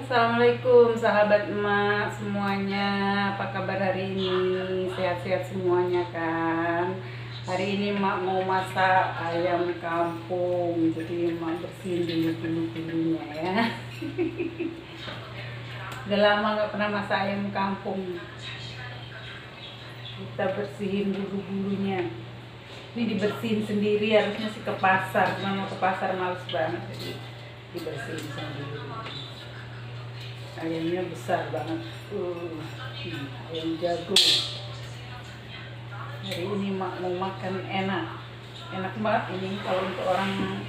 Assalamualaikum sahabat emak semuanya. Apa kabar hari ini? Sehat-sehat semuanya kan? Hari ini emak mau masak ayam kampung. Jadi emak bersihin dulu bulu-bulunya ya. Udah lama gak pernah masak ayam kampung. Kita bersihin bulu-bulunya. Ini dibersihin sendiri, harusnya sih ke pasar. Cuma mau ke pasar males banget, jadi dibersihin sendiri. Ayamnya besar banget, ayam jago. Hari ini mak mau makan enak banget ini. Kalau untuk orang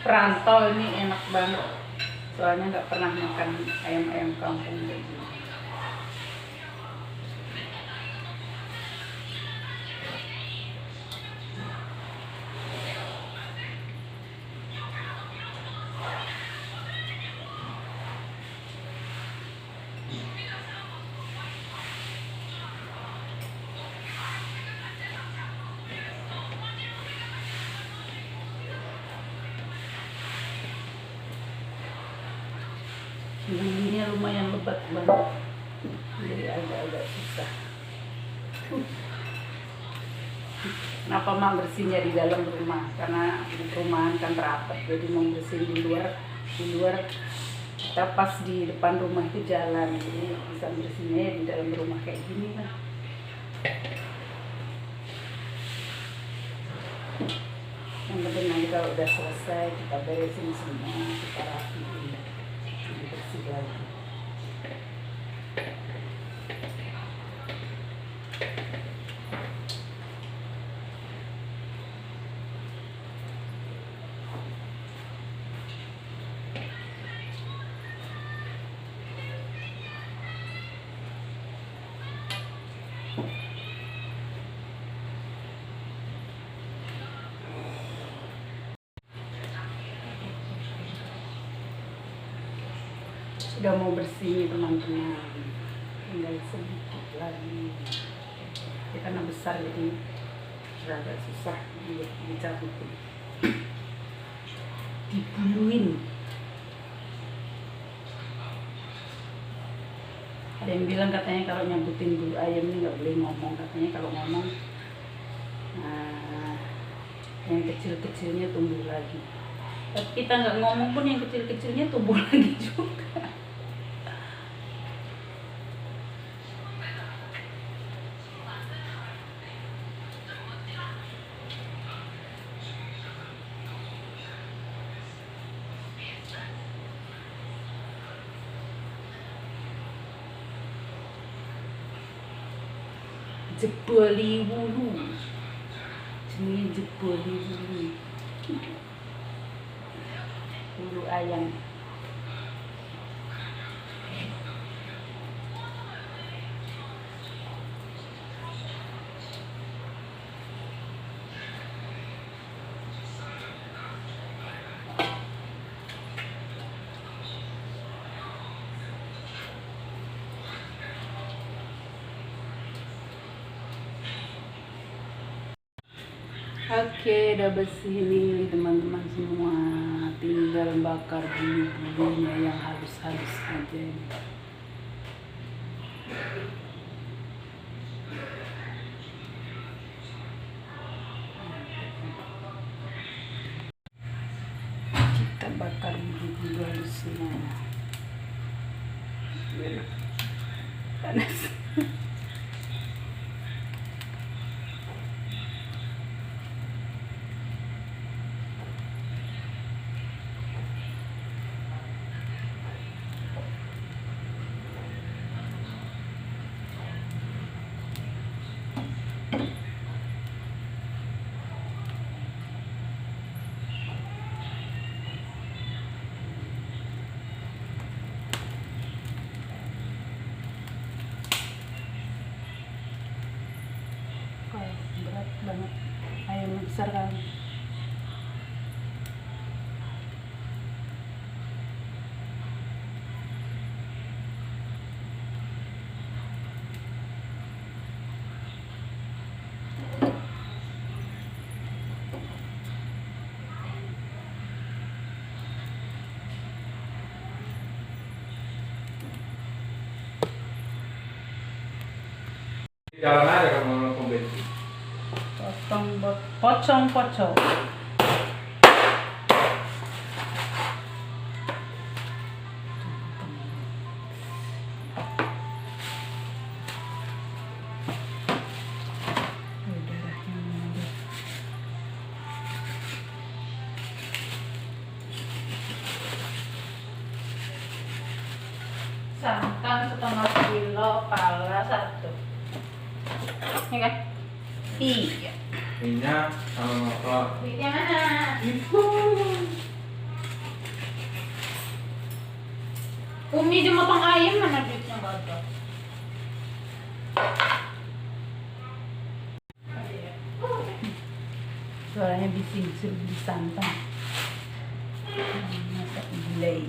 perantau ini enak banget, soalnya nggak pernah makan ayam kampung kayak gini. Bumbunya lumayan lebat banget, jadi agak-agak susah. Kenapa mak bersihnya di dalam rumah? Karena di perumahan kan rapat, jadi mau bersih di luar kita pas di depan rumah itu jalan, jadi bisa bersihnya ya di dalam rumah kayak gini lah. Yang penting nanti kalau udah selesai kita beresin semua, kita rapiin, bersih lagi. Sudah mau bersih teman-teman, tinggal sedikit lagi. Ya, karena besar jadi agak susah dicabutin, dibuluin. Ada yang bilang katanya kalau nyabutin bulu ayam ini nggak boleh ngomong, katanya kalau ngomong yang kecil-kecilnya tumbuh lagi. Tapi kita nggak ngomong pun yang kecil-kecilnya tumbuh lagi juga. Jeboli wulu, jenis jeboli wulu ayam. Oke, udah bersih nih teman-teman semua. Tinggal bakar bulu-bulunya yang halus-halus aja. Kita bakar bulu-bulu halusnya. Panas. Berat banget, ayamnya besar kan. Jalan aja kalau mau nonton bensin. Pocong. Santan setengah kilo, pala 1. Ini kan? Iya. Minyak sama motor. Duitnya mana? Itu. Umi dia motong ayam, mana duitnya nggak ada? Suaranya bising, suruh beli santan. Masak gulai.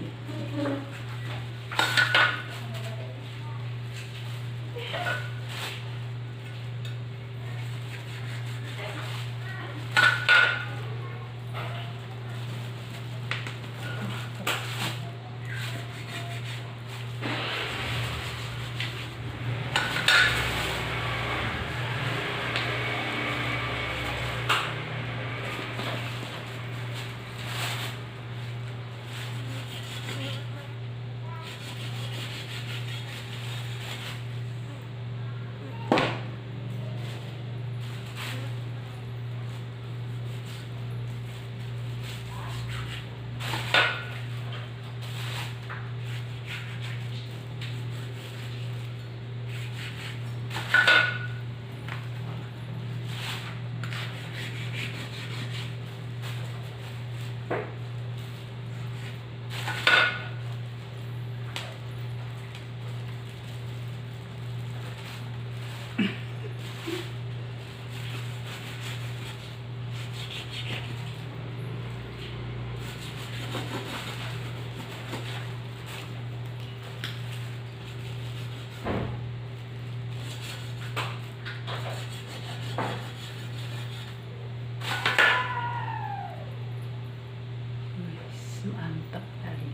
Mantap kali.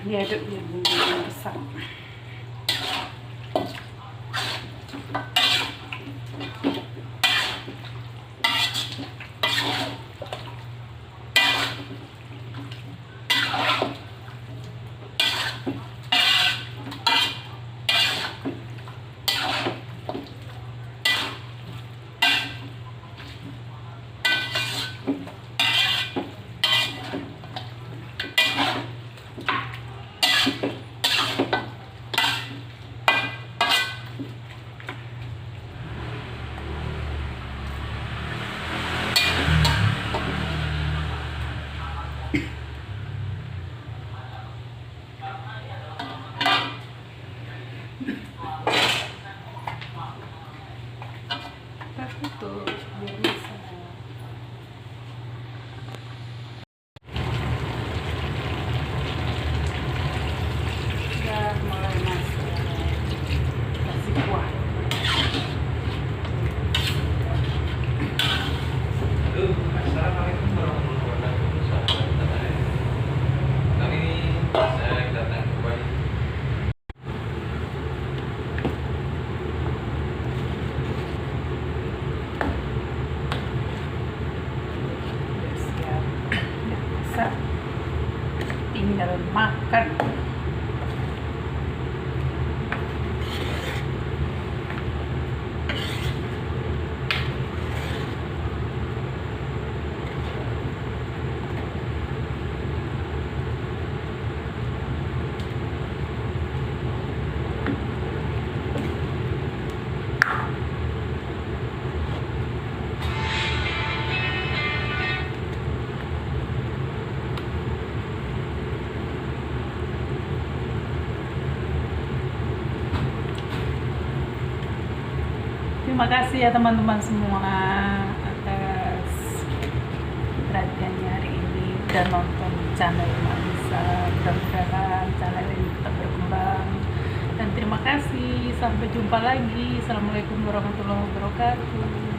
Diaduk biar bumbunya besar. tinggal makan. Terima kasih ya teman-teman semua atas perhatiannya hari ini dan nonton channel Marisa. Mudah-mudahan channel ini tetap berkembang. Dan terima kasih. Sampai jumpa lagi. Assalamualaikum warahmatullahi wabarakatuh.